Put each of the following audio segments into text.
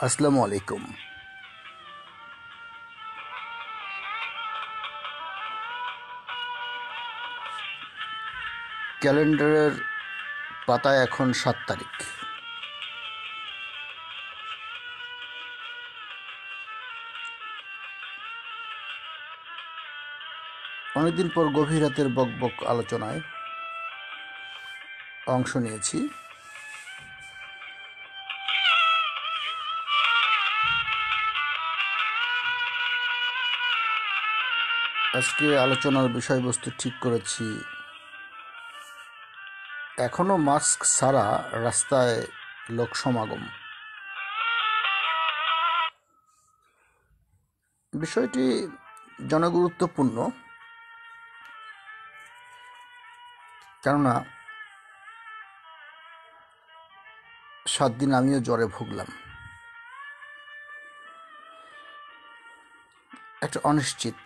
আসসালামু আলাইকুম। ক্যালেন্ডারের পাতায় এখন 7 তারিখ। অনেকদিন পর গভীর রাতের বকবক আলোচনায় অংশ নিয়েছি। আজকে আলোচনার বিষয়বস্তু ঠিক করেছি, এখনো মাস্ক ছাড়া রাস্তায় লোক সমাগম। বিষয়টি জনগুরুত্বপূর্ণ, কেননা 7 দিন আমিও জ্বরে ভুগলাম। একটা অনিশ্চিত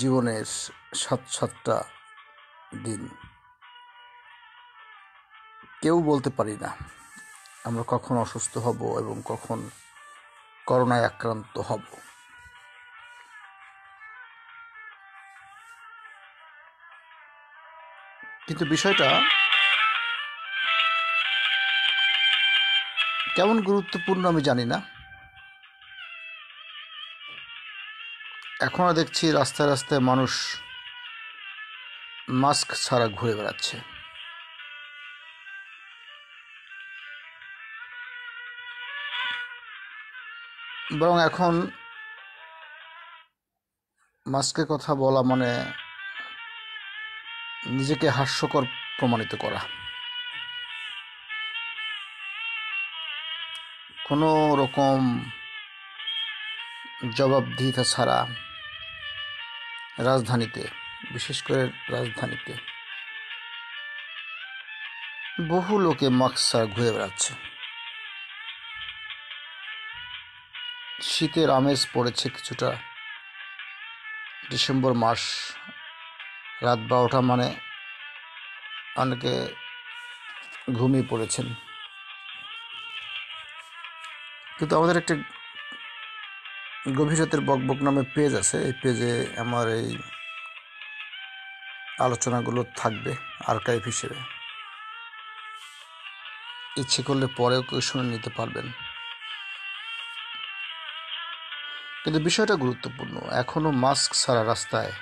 জীবনের 7টা দিন, কেউ বলতে পারি না আমরা কখন অসুস্থ হব এবং কখন করোনায় আক্রান্ত হব। কিন্তু বিষয়টা কেমন গুরুত্বপূর্ণ আমি জানি না। এখনও দেখছি রাস্তায় রাস্তায় মানুষ মাস্ক ছাড়া ঘুরে বেড়াচ্ছে। বরং এখন মাস্কের কথা বলা মানে নিজেকে হাস্যকর প্রমাণিত করা। কোনো রকম জবাবদিহিতা ছাড়া রাজধানীতে, বিশেষ করে রাজধানীতে বহু লোকে মাস্ক ছাড়া ঘুরে বেড়াচ্ছে। শীতের আমেজ পড়েছে কিছুটা। ডিসেম্বর মাস, রাত 12টা মানে অনেকে ঘুমিয়ে পড়েছেন। কিন্তু আমাদের একটা গভীর রাতের বকবক নামে পেজ আছে, এই পেজে আমার এই আলোচনাগুলো থাকবে আর্কাইভ হিসেবে। ইচ্ছে করলে পরেও কেউ শুনে নিতে পারবেন। কিন্তু বিষয়টা গুরুত্বপূর্ণ, এখনো মাস্ক ছাড়া রাস্তায়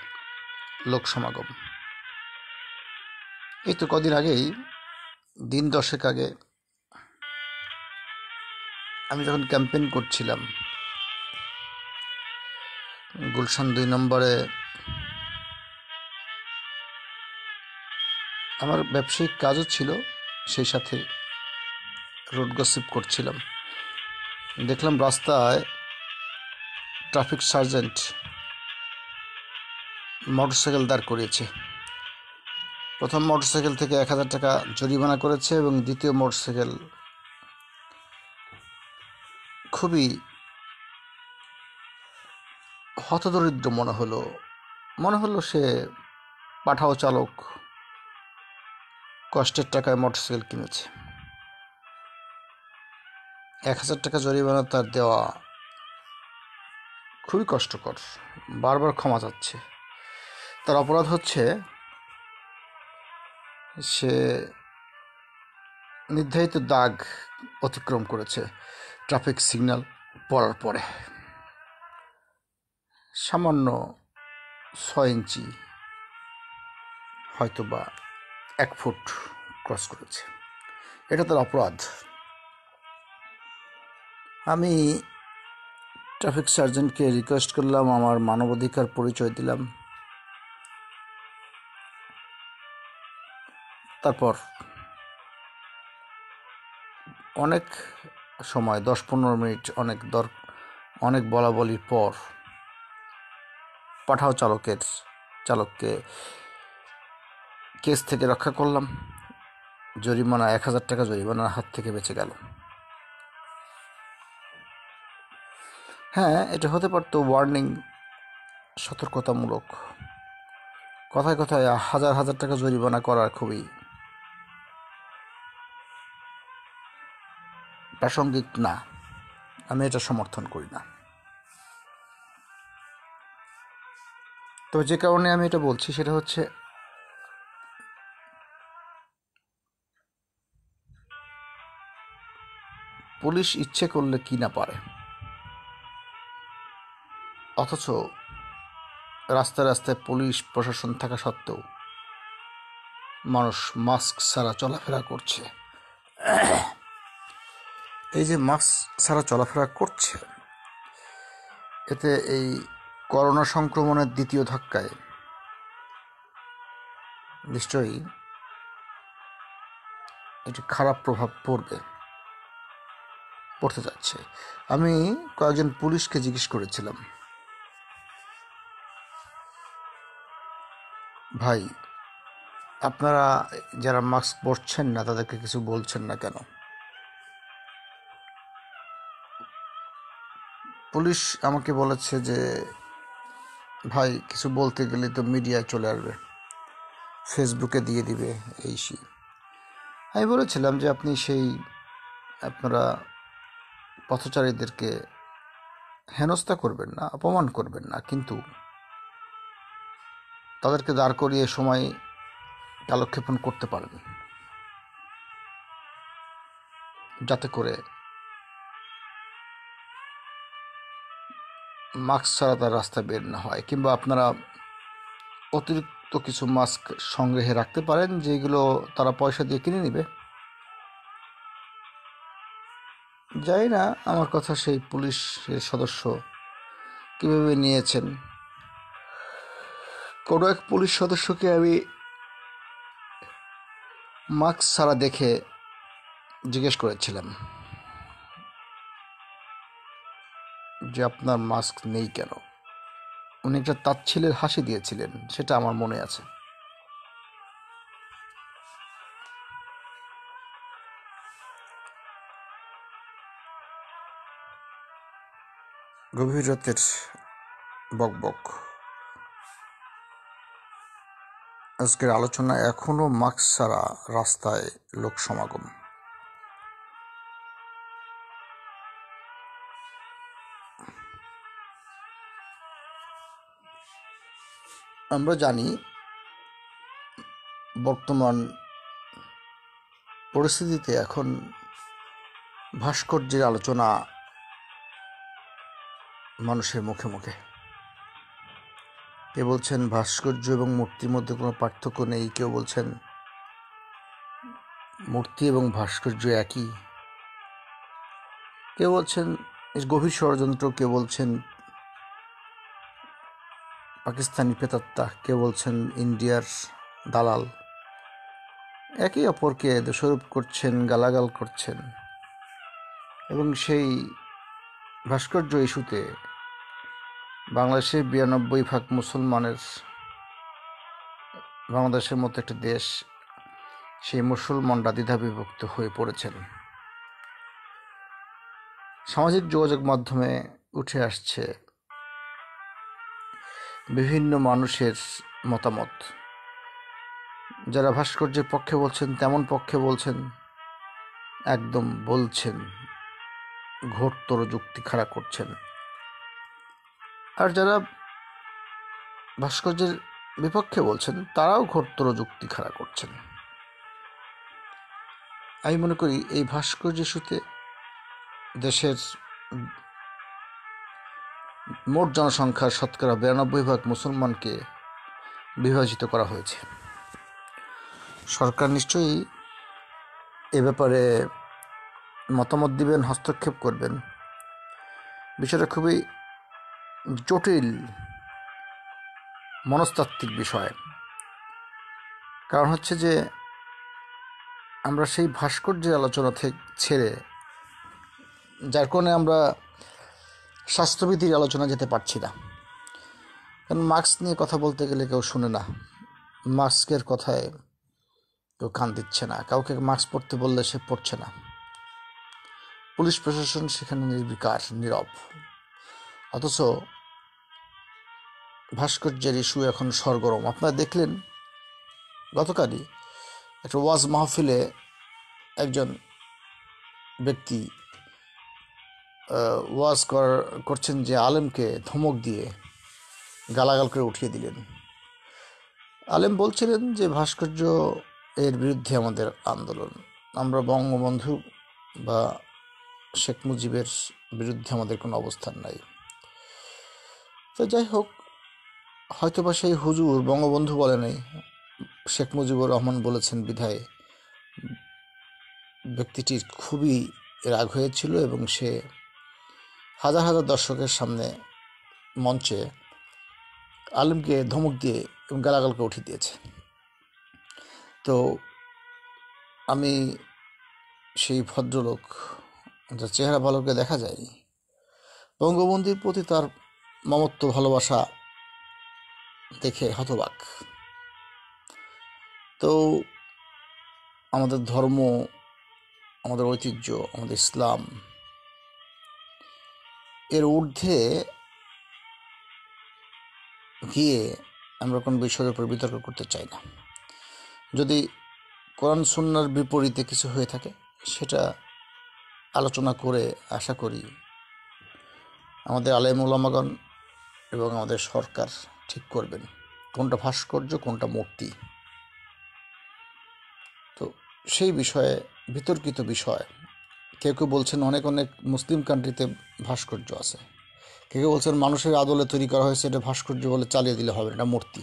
লোক সমাগম। এই তো কদিন আগেই, দিন 10 আগে, আমি যখন ক্যাম্পেইন করছিলাম গুলশান 2 নম্বরে, আমার ব্যবসায়িক কাজও ছিল, সেই সাথে রোড গসিপ করছিলাম। দেখলাম রাস্তায় ট্রাফিক সার্জেন্ট মোটরসাইকেল দাঁড় করিয়েছে। প্রথম মোটরসাইকেল থেকে 1000 টাকা জরিমানা করেছে এবং দ্বিতীয় মোটরসাইকেল খুবই হতদরিদ্র মনে হলো সে পাঠাও চালক, কষ্টের টাকায় মোটরসাইকেল কিনেছে। 1000 টাকা জরিমানা তার দেওয়া খুবই কষ্টকর, বারবার ক্ষমা চাচ্ছে। তার অপরাধ হচ্ছে সে নির্ধারিত দাগ অতিক্রম করেছে ট্রাফিক সিগন্যাল পড়ার পরে, সামান্য 6 ইঞ্চি হয়তো বা 1 ফুট ক্রস করেছে। এটা তার অপরাধ। আমি ট্রাফিক সার্জেন্টকে রিকোয়েস্ট করলাম, আমার মানবাধিকার পরিচয় দিলাম। তারপর অনেক সময় 10-15 মিনিট অনেক বলা বলির পর পাঠাও চালককে কেস থেকে রক্ষা করলাম। জরিমানা 1000 টাকা জরিমানার হাত থেকে বেঁচে গেল। হ্যাঁ, এটা হতে পারতো ওয়ার্নিং, সতর্কতামূলক। কথায় কথায় হাজার হাজার টাকা জরিমানা করার খুবই প্রাসঙ্গিক না, আমি এটা সমর্থন করি না। তবে যে কারণে আমি এটা বলছি সেটা হচ্ছে পুলিশ ইচ্ছে করলে কি না পারে, অথচ রাস্তায় রাস্তায় পুলিশ প্রশাসন থাকা সত্ত্বেও মানুষ মাস্ক ছাড়া চলাফেরা করছে। এই যে মাস্ক ছাড়া চলাফেরা করছে, এতে এই করোনা সংক্রমণের দ্বিতীয় ধাক্কায় নিশ্চয়ই এটি খারাপ প্রভাব পড়তে যাচ্ছে। আমি কয়েকজন পুলিশকে জিজ্ঞেস করেছিলাম, ভাই আপনারা যারা মাস্ক পরছেন না তাদেরকে কিছু বলছেন না কেন? পুলিশ আমাকে বলেছে যে ভাই কিছু বলতে গেলে তো মিডিয়ায় চলে আসবে, ফেসবুকে দিয়ে দিবে এই সেই। আমি বলেছিলাম যে আপনি আপনারা পথচারীদেরকে হেনস্থা করবেন না, অপমান করবেন না, কিন্তু তাদেরকে দাঁড় করিয়ে সময় কালক্ষেপণ করতে পারেন, যাতে করে মাস্ক ছাড়া তার রাস্তায় বের না হয়, কিংবা আপনারা অতিরিক্ত কিছু মাস্ক সংগ্রহে রাখতে পারেন যেগুলো তারা পয়সা দিয়ে কিনে নেবে। জানি না আমার কথা সেই পুলিশের সদস্য কীভাবে নিয়েছেন। কোনো এক পুলিশ সদস্যকে আমি মাস্ক ছাড়া দেখে জিজ্ঞেস করেছিলাম যে আপনার মাস্ক নেই কেন? উনি একটা তাচ্ছিলের হাসি দিয়েছিলেন, সেটা আমার মনে আছে। গভীর রাতের বকবক, আজকের আলোচনা এখনো মাস্ক ছাড়া রাস্তায় লোক সমাগম। আমরা জানি বর্তমান পরিস্থিতিতে এখন ভাস্কর্যের আলোচনা মানুষের মুখে মুখে। কেউ বলছেন ভাস্কর্য এবং মূর্তির মধ্যে কোনো পার্থক্য নেই, কেউ বলছেন মূর্তি এবং ভাস্কর্য একই, কেউ বলছেন গভীর ষড়যন্ত্র, কেউ বলছেন পাকিস্তানি প্রেতাত্মা, কেউ বলছেন ইন্ডিয়ার দালাল। একে অপরকে দোষারোপ করছেন, গালাগাল করছেন, এবং সেই ভাস্কর্য ইস্যুতে বাংলাদেশের 92% মুসলমানের, বাংলাদেশের মতো একটা দেশ, সেই মুসলমানরা দ্বিধাবিভক্ত হয়ে পড়েছেন। সামাজিক যোগাযোগ মাধ্যমে উঠে আসছে বিভিন্ন মানুষের মতামত। যারা ভাস্কর্যের পক্ষে বলছেন তেমন পক্ষে বলছেন, একদম বলছেন ঘোরতর যুক্তি খাড়া করছেন। আর যারা ভাস্কর্যের বিপক্ষে বলছেন তারাও ঘোরতর যুক্তি খাড়া করছেন। আমি মনে করি এই ভাস্কর্য ইস্যুতে দেশের মোট জনসংখ্যার শতকরা 92% মুসলমানকে বিভাজিত করা হয়েছে। সরকার নিশ্চয়ই এ ব্যাপারে মতামত দিবেন, হস্তক্ষেপ করবেন। বিষয়টা খুবই জটিল মনস্তাত্ত্বিক বিষয়। কারণ হচ্ছে যে আমরা সেই ভাস্কর্যের আলোচনা থেকে ছেড়ে, যার কারণে আমরা স্বাস্থ্যবিধির আলোচনা যেতে পারছি না। কারণ মাস্ক নিয়ে কথা বলতে গেলে কেউ শুনে না, মাস্কের কথায় কেউ কান দিচ্ছে না, কাউকে মাস্ক পরতে বললে সে পড়ছে না। পুলিশ প্রশাসন সেখানে নির্বিকার, নীরব। অথচ ভাস্কর্যের ইস্যু এখন সরগরম। আপনারা দেখলেন গতকালই একটা ওয়াজ মাহফিলে একজন ব্যক্তি ওয়াজ করছেন যে আলেমকে ধমক দিয়ে গালাগাল করে উঠিয়ে দিলেন। আলেম বলছিলেন যে ভাস্কর্য এর বিরুদ্ধে আমাদের আন্দোলন, আমরা বঙ্গবন্ধু বা শেখ মুজিবের বিরুদ্ধে আমাদের কোনো অবস্থান নাই। তো যাই হোক, হয়তোবা সেই হুজুর বঙ্গবন্ধু বলে নাই, শেখ মুজিবুর রহমান বলেছেন বিধায় ব্যক্তিটির খুবই রাগ হয়েছিল এবং সে হাজার হাজার দর্শকের সামনে মঞ্চে আলেমকে ধমক দিয়ে এবং গালাগালকে উঠিয়ে দিয়েছে। তো আমি সেই ভদ্রলোক, যার চেহারা ভালো করে দেখা যায়, বঙ্গবন্ধুর প্রতি তার মমত্ব ভালোবাসা দেখে হতবাক। তো আমাদের ধর্ম, আমাদের ঐতিহ্য, আমাদের ইসলাম এর ঊর্ধ্বে গিয়ে আমরা কোন বিষয়ের উপর বিতর্ক করতে চাই না। যদি কোরআন সুন্নাহর বিপরীতে কিছু হয়ে থাকে সেটা আলোচনা করে আশা করি আমাদের আলেম ওলামাগণ এবং আমাদের সরকার ঠিক করবেন কোনটা ভাস্কর্য কোনটা মূর্তি। তো সেই বিষয়ে বিতর্কিত বিষয়, কেউ কেউ বলছেন অনেক অনেক মুসলিম কান্ট্রিতে ভাস্কর্য আছে, কেউ কেউ বলছেন মানুষের আদলে তৈরি করা হয়েছে, এটা ভাস্কর্য বলে চালিয়ে দিলে হবে, এটা মূর্তি।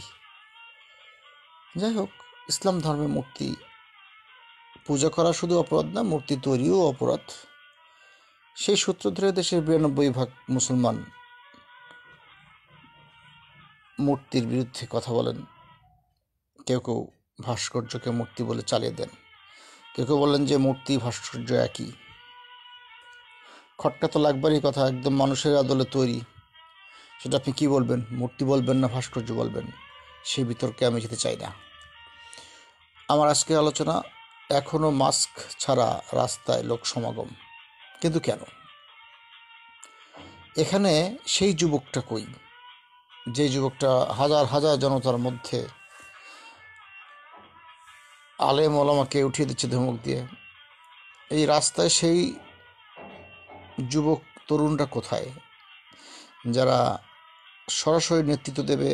যাই হোক, ইসলাম ধর্মে মূর্তি পূজা করা শুধু অপরাধ না, মূর্তি তৈরিও অপরাধ। সেই সূত্র ধরে দেশের 92% মুসলমান মূর্তির বিরুদ্ধে কথা বলেন। কেউ কেউ ভাস্কর্যকে মূর্তি বলে চালিয়ে দেন, কেউ কেউ বলেন যে মূর্তি ভাস্কর্য একই। খটকা তো লাগবারই কথা, একদম মানুষের আদলে তৈরি, সেটা আপনি কী বলবেন, মূর্তি বলবেন না ভাস্কর্য বলবেন? সেই বিতর্কে আমি যেতে চাই না। আমার আজকের আলোচনা, এখনও মাস্ক ছাড়া রাস্তায় লোক সমাগম, কিন্তু কেন? এখানে সেই যুবকটা কই, যে যুবকটা হাজার হাজার জনতার মধ্যে আলেম ওলামাকে উঠিয়ে দিচ্ছে ধমক দিয়ে? এই রাস্তায় সেই যুবক তরুণরা কোথায়, যারা সরাসরি নেতৃত্ব দেবে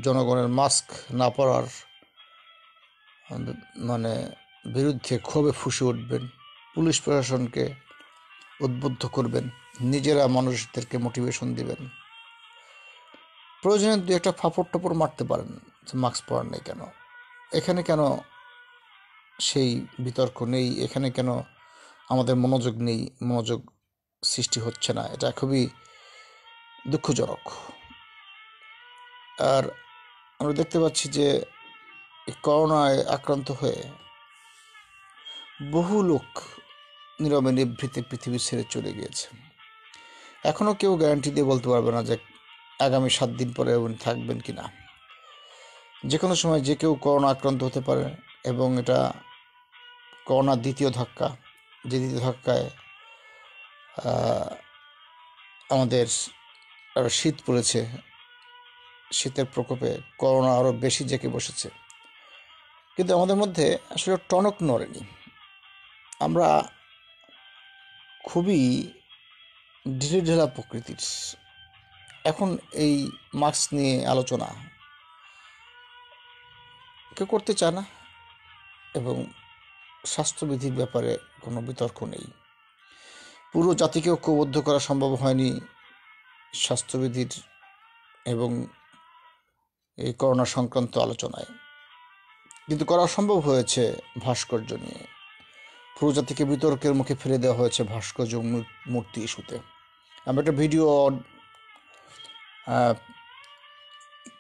জনগণের মাস্ক না পরার বিরুদ্ধে ক্ষোভে ফুঁসে উঠবেন, পুলিশ প্রশাসনকে উদ্বুদ্ধ করবেন, নিজেরা মানুষদেরকে মোটিভেশন দিবেন, প্রয়োজনে দু একটা ফাপড় টাপড় মারতে পারেন যে মাস্ক পরার নেই কেন। এখানে কেন সেই বিতর্ক নেই? এখানে কেন আমাদের মনোযোগ নেই, মনোযোগ সৃষ্টি হচ্ছে না? এটা খুবই দুঃখজনক। আর আমরা দেখতে পাচ্ছি যে করোনায় আক্রান্ত হয়ে বহু লোক নীরবে নিভৃতে পৃথিবী ছেড়ে চলে গিয়েছে। এখনও কেউ গ্যারান্টি দিয়ে বলতে পারবে না যে আগামী 7 দিন পরে উনি থাকবেন কি না। যে কোনো সময় যে কেউ করোনা আক্রান্ত হতে পারে, এবং এটা করোনার দ্বিতীয় ধাক্কা, যে দ্বিতীয় ধাক্কায় আমাদের আরও শীত পড়েছে, শীতের প্রকোপে করোনা আরও বেশি জেঁকে বসেছে, কিন্তু আমাদের মধ্যে আসলে টনক নড়েনি। আমরা খুবই ঢিলেঢালা প্রকৃতির। এখন এই মাস্ক নিয়ে আলোচনা কেউ করতে চায় না, এবং স্বাস্থ্যবিধির ব্যাপারে কোনো বিতর্ক নেই। পুরো জাতিকে ঐক্যবদ্ধ করা সম্ভব হয়নি স্বাস্থ্যবিধির এবং এই করোনা সংক্রান্ত আলোচনায়, কিন্তু করা সম্ভব হয়েছে ভাস্কর্য নিয়ে। পুরো জাতিকে বিতর্কের মুখে ফেলে দেওয়া হয়েছে ভাস্কর্য মূর্তি ইস্যুতে। আমি একটা ভিডিও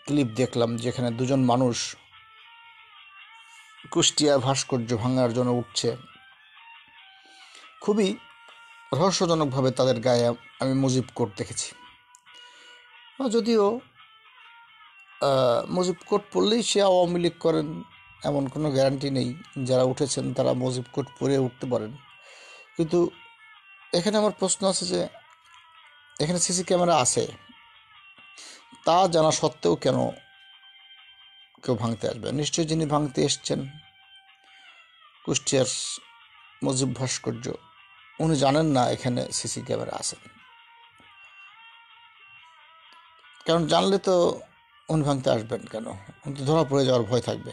ক্লিপ দেখলাম যেখানে দুজন মানুষ কুষ্টিয়ার ভাস্কর্য ভাঙার জন্য উঠছে। খুবই রহস্যজনকভাবে তাদের গায়ে আমি মুজিব কোট দেখেছি। যদিও মুজিব কোট পরলেই সে আওয়ামী লীগ করেন এমন কোনো গ্যারান্টি নেই। যারা উঠেছেন তারা মুজিব কোট পরে উঠতে পারেন, কিন্তু এখানে আমার প্রশ্ন আছে যে এখানে সিসি ক্যামেরা আছে, তা জানা সত্ত্বেও কেন কেউ ভাঙতে আসবে? নিশ্চয়ই যিনি ভাঙতে এসছেন কুষ্টিয়ার মুজিব ভাস্কর্য, উনি জানেন না এখানে সিসি ক্যামেরা আছে, কারণ জানলে তো উনি ভাঙতে আসবেন কেন? উনি তো ধরা পড়ে যাওয়ার ভয় থাকবে।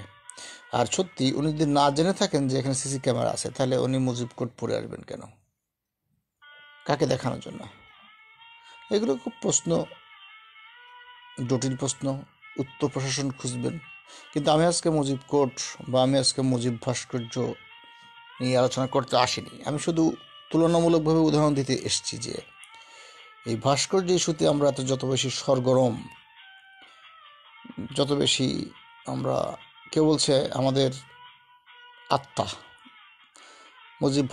আর সত্যি উনি যদি না জেনে থাকেন যে এখানে সিসি ক্যামেরা আছে, তাহলে উনি মুজিব কোর্ট পড়ে আসবেন কেন? কাকে দেখানোর জন্য? এগুলো খুব প্রশ্ন, জটিল প্রশ্ন, উত্তর প্রশাসন খুঁজবেন। কিন্তু আমি আজকে মুজিব কোর্ট বা আমি আজকে মুজিব ভাস্কর্য নিয়ে আলোচনা করতে আসিনি। আমি শুধু তুলনামূলকভাবে উদাহরণ দিতে এসেছি যে এই ভাস্কর্য ইস্যুতে আমরা যত বেশি সরগরম, যত বেশি আমরা, কেউ বলছে আমাদের আত্মা, মুজিব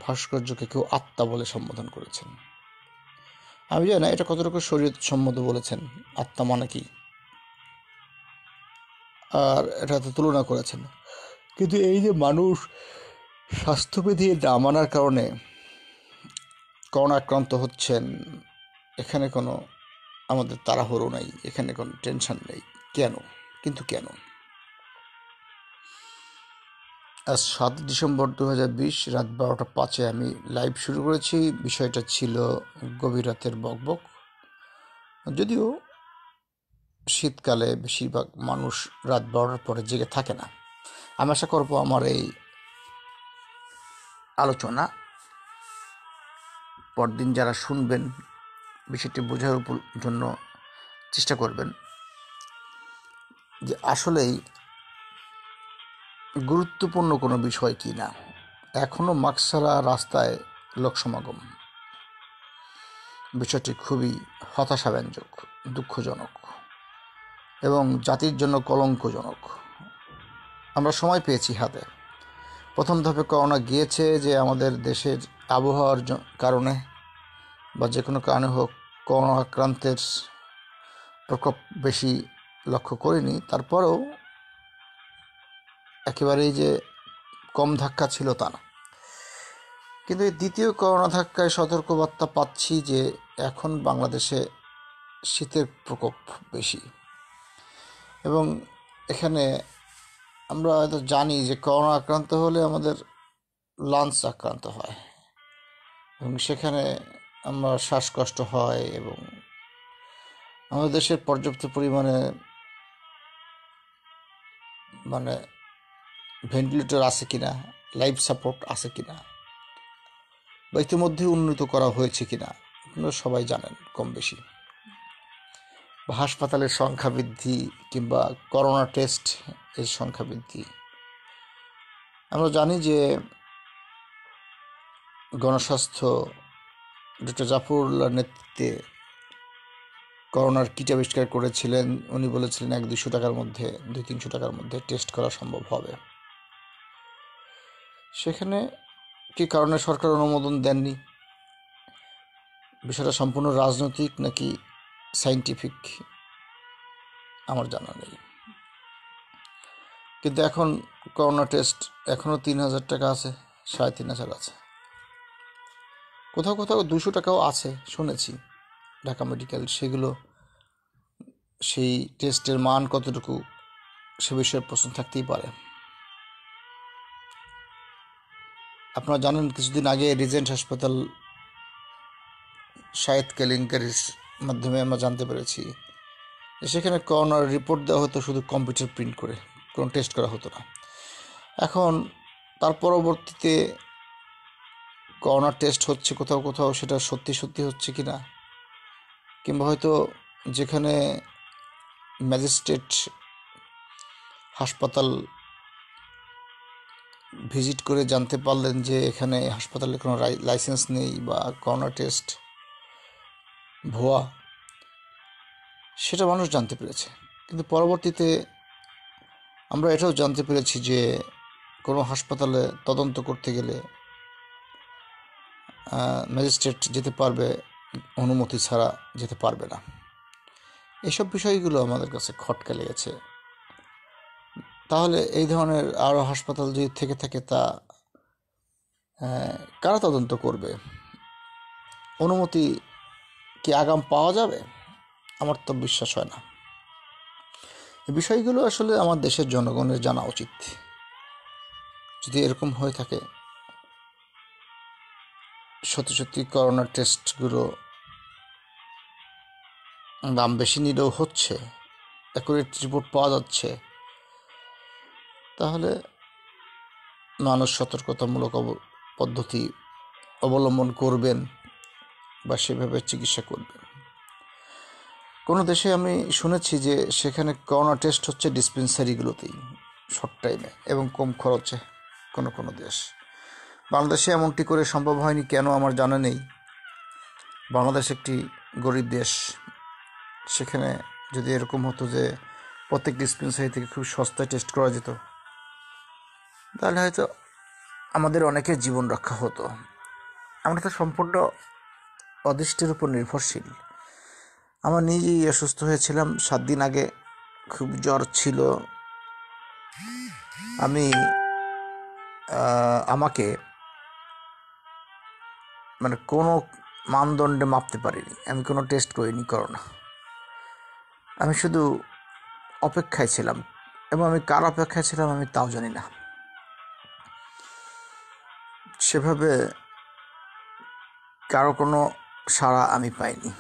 ভাস্কর্যকে কেউ আত্মা বলে সম্বোধন করেছেন। আমি জানি না এটা কতটুকু শরীয়ত সম্মত বলেছেন, আত্মা মানে কি, আর এটাতে তুলনা করেছেন। কিন্তু এই যে মানুষ স্বাস্থ্যবিধি না মানার কারণে করোনা আক্রান্ত হচ্ছেন, এখানে কোনো আমাদের তাড়াহুড়ো নাই, এখানে কোনো টেনশন নেই। কেন? কিন্তু কেন? আজ 7 ডিসেম্বর 2020 রাত 12টা 5 আমি লাইভ শুরু করেছি। বিষয়টা ছিল গভীর রাতের বকবক। যদিও শীতকালে বেশিরভাগ মানুষ রাত 12টার পরে জেগে থাকে না। আমি আশা করব আমার এই আলোচনা পরদিন যারা শুনবেন বিষয়টি বোঝার জন্য চেষ্টা করবেন যে আসলেই গুরুত্বপূর্ণ কোনো বিষয় কি না। এখনও মাস্ক ছাড়া রাস্তায় লোক সমাগম, বিষয়টি খুবই হতাশাব্যঞ্জক, দুঃখজনক এবং জাতির জন্য কলঙ্কজনক। আমরা সময় পেয়েছি হাতে। প্রথম ধাপে করোনা গিয়েছে যে আমাদের দেশের আবহাওয়ার কারণে বা যে কোনো কারণে হোক, করোনা আক্রান্তের প্রকোপ বেশি লক্ষ্য করিনি। তারপরেও একেবারেই যে কম ধাক্কা ছিল তা না। কিন্তু এই দ্বিতীয় করোনা ধাক্কায় সতর্কবার্তা পাচ্ছি যে এখন বাংলাদেশে শীতের প্রকোপ বেশি, এবং এখানে আমরা হয়তো জানি যে করোনা আক্রান্ত হলে আমাদের লাংস আক্রান্ত হয় এবং সেখানে আমার শ্বাসকষ্ট হয়, এবং আমাদের দেশের পর্যাপ্ত পরিমাণে ভেন্টিলেটর আছে কিনা, লাইফ সাপোর্ট আছে কিনা, বা ইতিমধ্যে উন্নত করা হয়েছে কিনা আপনারা সবাই জানেন কম বেশি। বা হাসপাতালের সংখ্যা বৃদ্ধি কিংবা করোনা টেস্ট এর সংখ্যা বৃদ্ধি। আমরা জানি যে গণস্বাস্থ্য ডক্টর জাফরুল্লাহর নেতৃত্বে করোনার কিট আবিষ্কার করেছিলেন। উনি বলেছিলেন 100-200 টাকার মধ্যে, 200-300 টাকার মধ্যে টেস্ট করা সম্ভব হবে। সেখানে কি কারণে সরকার অনুমোদন দেননি? বিষয়টা সম্পূর্ণ রাজনৈতিক নাকি সাইন্টিফিক আমার জানা নেই। কিন্তু এখন করোনা টেস্ট এখনও 3000 টাকা আছে, 3500 আছে, কোথাও কোথাও 200 টাকাও আছে শুনেছি ঢাকা মেডিকেল। সেগুলো সেই টেস্টের মান কতটুকু সে বিষয়ে প্রশ্ন থাকতেই পারে। আপনারা জানেন কিছুদিন আগে রিজেন্ট হাসপাতাল শাহেদ কেলেঙ্কারির মাধ্যমে আমরা জানতে পেরেছি যে সেখানে করোনার রিপোর্ট দেওয়া হতো শুধু কম্পিউটার প্রিন্ট করে, কোনো টেস্ট করা হতো না। এখন তার পরবর্তীতে করোনা টেস্ট হচ্ছে কোথাও কোথাও, সেটা সত্যি সত্যি হচ্ছে কি না, কিংবা হয়তো যেখানে ম্যাজিস্ট্রেট হাসপাতাল ভিজিট করে জানতে পারলেন যে এখানে হাসপাতালে কোনো লাইসেন্স নেই বা করোনা টেস্ট ভুয়া, সেটা মানুষ জানতে পেরেছে। কিন্তু পরবর্তীতে আমরা এটাও জানতে পেরেছি যে কোনো হাসপাতালে তদন্ত করতে গেলে ম্যাজিস্ট্রেট যেতে পারবে, অনুমতি ছাড়া যেতে পারবে না। এইসব বিষয়গুলো আমাদের কাছে খটকা লেগেছে। তাহলে এই ধরনের আরও হাসপাতাল যদি থেকে থাকে তা কারা তদন্ত করবে? অনুমতি কি আগাম পাওয়া যাবে? আমার তো বিশ্বাস হয় না। এই বিষয়গুলো আসলে আমার দেশের জনগণের জানা উচিত। যদি এরকম হয়ে থাকে সত্যি সত্যি করোনা টেস্টগুলো দাম বেশি নিলেও হচ্ছে, অ্যাকুরেট রিপোর্ট পাওয়া যাচ্ছে, তাহলে মানুষ সতর্কতামূলক পদ্ধতি অবলম্বন করবেন বা সেভাবে চিকিৎসা করবেন। কোনো দেশে আমি শুনেছি যে সেখানে করোনা টেস্ট হচ্ছে ডিসপেন্সারিগুলোতেই শর্ট টাইমে এবং কম খরচে। কোনো কোনো দেশ, বাংলাদেশে এমনটি করে সম্ভব হয়নি কেন আমার জানা নেই। বাংলাদেশ একটি গরিব দেশ, সেখানে যদি এরকম হতো যে প্রত্যেক ডিসপেন্সারি থেকে খুব সস্তায় টেস্ট করা যেত, তাহলে হয়তো আমাদের অনেকের জীবন রক্ষা হতো। আমরা তো সম্পূর্ণ অদৃষ্টের উপর নির্ভরশীল। আমার নিজেই অসুস্থ হয়েছিলাম 7 দিন আগে, খুব জ্বর ছিল। আমি আমাকে মানে কোনো মানদণ্ডে মাপতে পারিনি, আমি কোনো টেস্ট করিনি করোনা। আমি শুধু অপেক্ষায় ছিলাম, এবং আমি কার অপেক্ষায় ছিলাম আমি তাও জানি না। সেভাবে কারো কোনো সাড়া আমি পাইনি।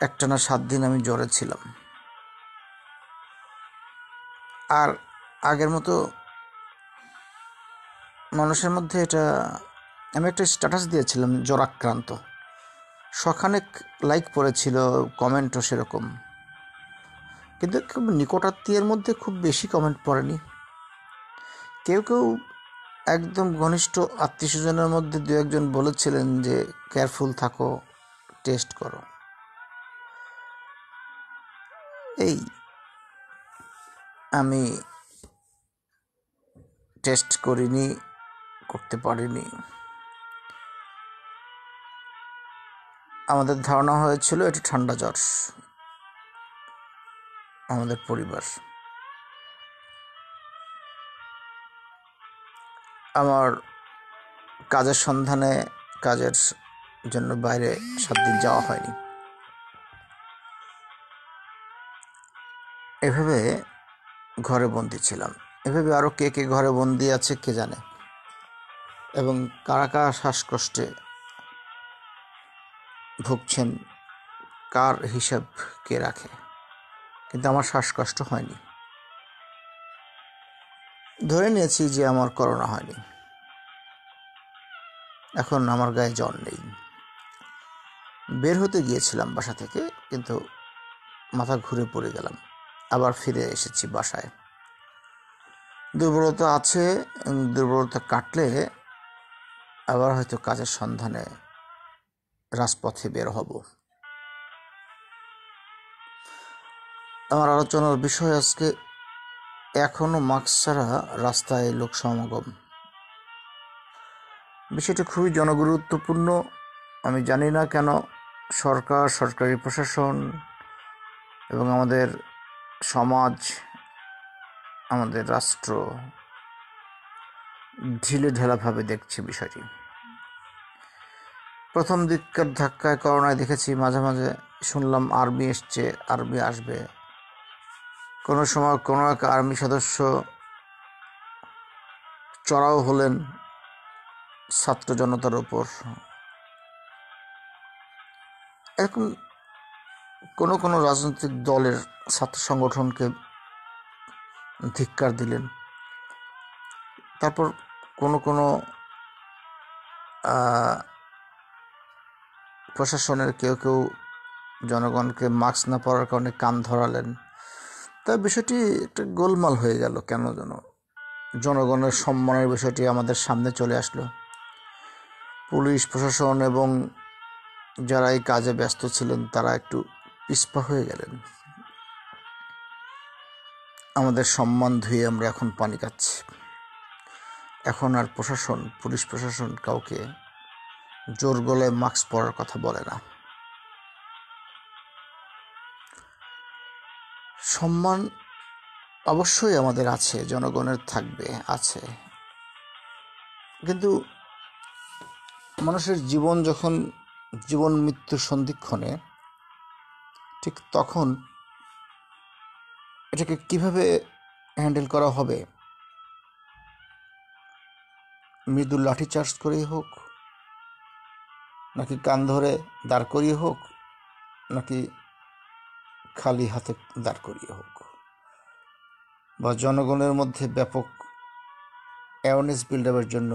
একটানা 7 দিন আমি জ্বরে ছিলাম। আর আগের মতো মানুষের মধ্যে এটা, আমি একটা স্ট্যাটাস দিয়েছিলাম জ্বরাক্রান্ত, শখানেক লাইক পড়েছিল, কমেন্টও সেরকম, কিন্তু খুব নিকটাত্মীয়ের মধ্যে খুব বেশি কমেন্ট পড়েনি। কেউ কেউ একদম ঘনিষ্ঠ আত্মীয় স্বজনের মধ্যে 2-1জন বলেছিলেন যে কেয়ারফুল থাকো, টেস্ট করো। এই আমি টেস্ট করিনি, করতে পারিনি। আমাদের ধারণা হয়েছিল এটি ঠান্ডা জ্বর, আমাদের পরিবার। আমার কাজের সন্ধানে, কাজের জন্য বাইরে 7 দিন যাওয়া হয়নি। এভাবে ঘরে বন্দি ছিলাম। এভাবে আরও কে কে ঘরে বন্দি আছে কে জানে, এবং কারা কারা শ্বাসকষ্টে ভুগছেন, কার হিসাব কে রাখে। কিন্তু আমার শ্বাসকষ্ট হয়নি, ধরে নিয়েছি যে আমার করোনা হয়নি। এখন আমার গায়ে জ্বর নেই। বের হতে গিয়েছিলাম বাসা থেকে, কিন্তু মাথা ঘুরে পড়ে গেলাম, আবার ফিরে এসেছি বাসায়। দুর্বলতা আছে, দুর্বলতা কাটলে আবার হয়তো কাজের সন্ধানে রাজপথে বের হব। আমার আলোচনার বিষয় আজকে, এখনও মাস্ক ছাড়া রাস্তায় লোক সমাগম। বিষয়টি খুবই জনগুরুত্বপূর্ণ। আমি জানি না কেন সরকার, সরকারি প্রশাসন এবং আমাদের সমাজ, আমাদের রাষ্ট্র ঢিলে ঢালাভাবে দেখছে বিষয়টি। প্রথম দিককার ধাক্কায় করোনায় দেখেছি, মাঝে মাঝে শুনলাম আর্মি এসছে, আর্মি আসবে। কোনো সময় কোনো এক আর্মি সদস্য চড়াও হলেন ছাত্র জনতার ওপর। এরকম কোনো কোনো রাজনৈতিক দলের ছাত্র সংগঠনকে ধিক্কার দিলেন। তারপর কোনো কোনো প্রশাসনের কেউ কেউ জনগণকে মাস্ক না পরার কারণে কান ধরালেন। তাই বিষয়টি একটা গোলমাল হয়ে গেল। কেন যেন জনগণের সম্মানের বিষয়টি আমাদের সামনে চলে আসলো। পুলিশ প্রশাসন এবং যারা এই কাজে ব্যস্ত ছিলেন তারা একটু পিছপা হয়ে গেলেন। আমাদের সম্মান ধুয়ে আমরা এখন পানি খাচ্ছি। এখন আর প্রশাসন, পুলিশ প্রশাসন কাউকে জোর গলায় মাস্ক পরার কথা বলে না। সম্মান অবশ্যই আমাদের আছে, জনগণের থাকবে, আছে, কিন্তু মানুষের জীবন যখন জীবন মৃত্যুর সন্ধিক্ষণে, ঠিক তখন এটাকে কিভাবে হ্যান্ডেল করা হবে মৃদু লাঠিচার্জ করেই হোক, নাকি কান ধরে দাঁড় করিয়ে হোক, নাকি খালি হাতে দাঁড় করিয়ে হোক, বা জনগণের মধ্যে ব্যাপক অ্যাওয়ারনেস বিল্ড আপের জন্য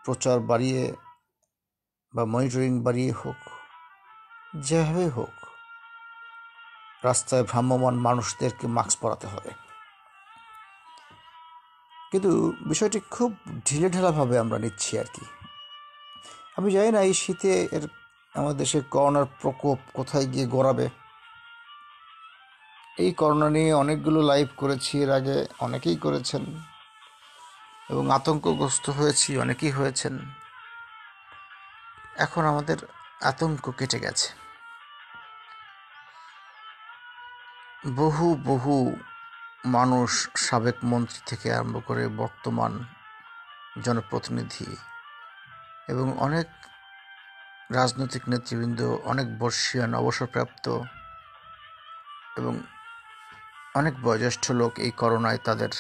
প্রচার বাড়িয়ে বা মনিটরিং বাড়িয়ে হোক, যেভাবে হোক রাস্তায় ভ্রাম্যমান মানুষদেরকে মাস্ক পরাতে হবে। কিন্তু বিষয়টি খুব ঢিলেঢালাভাবে আমরা নিচ্ছি আর কি। আমি জানি না এই শীতে আমাদের দেশে করোনার প্রকোপ কোথায় গিয়ে গড়াবে। এই করোনা নিয়ে অনেকগুলো লাইভ করেছি এর আগে, অনেকেই করেছেন এবং আতঙ্কগ্রস্ত হয়েছি, অনেকেই হয়েছেন। এখন আমাদের আতঙ্ক কেটে গেছে। বহু বহু মানুষ, সাবেক মন্ত্রী থেকে আরম্ভ করে বর্তমান জনপ্রতিনিধি এবং অনেক রাজনৈতিক নেতৃবৃন্দ, অনেক বর্ষীয়ান অবসরপ্রাপ্ত এবং অনেক বয়োজ্যেষ্ঠ লোক এই করোনায় তাদের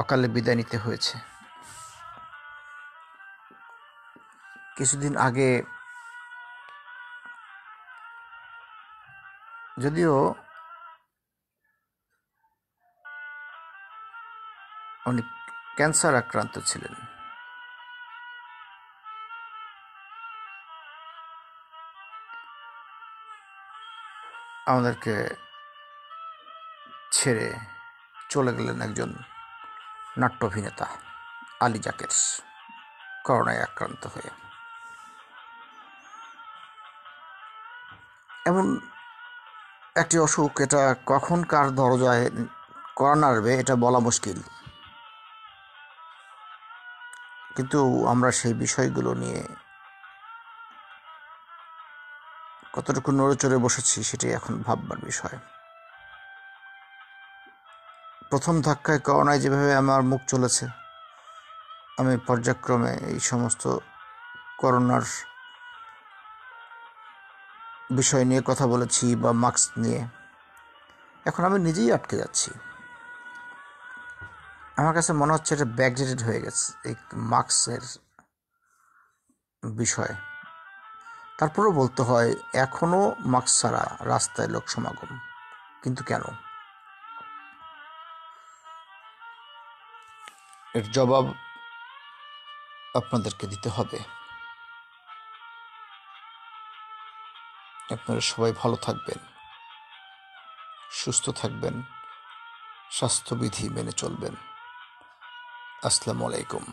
অকালে বিদায় নিতে হয়েছে। কিছুদিন আগে যদিও উনি ক্যান্সার আক্রান্ত ছিলেন, আমাদেরকে ছেড়ে চলে গেলেন একজন নাট্য অভিনেতা আলী যাকের, করোনায় আক্রান্ত হয়ে। এমন একটি অসুখ, এটা কখন কার দরজায় কড়া নাড়বে এটা বলা মুশকিল। কিন্তু আমরা সেই বিষয়গুলো নিয়ে কতটুকু নড়ে চড়ে বসেছি সেটাই এখন ভাববার বিষয়। প্রথম ধাক্কায় করোনায় যেভাবে আমার মুখ চলেছে, আমি পর্যায়ক্রমে এই সমস্ত করোনার বিষয় নিয়ে কথা বলেছি বা মাস্ক নিয়ে, এখন আমি নিজেই আটকে যাচ্ছি। আমার কাছে মনে হচ্ছে এটা ব্যাকডেটেড হয়ে গেছে এই মাস্কের বিষয়। তারপরেও বলতে হয় এখনও মাস্ক ছাড়া রাস্তায় লোক সমাগম, কিন্তু কেন? এর জবাব আপনাদেরকে দিতে হবে। আপনারা সবাই ভালো থাকবেন, সুস্থ থাকবেন, স্বাস্থ্যবিধি মেনে চলবেন। আসসালামু আলাইকুম।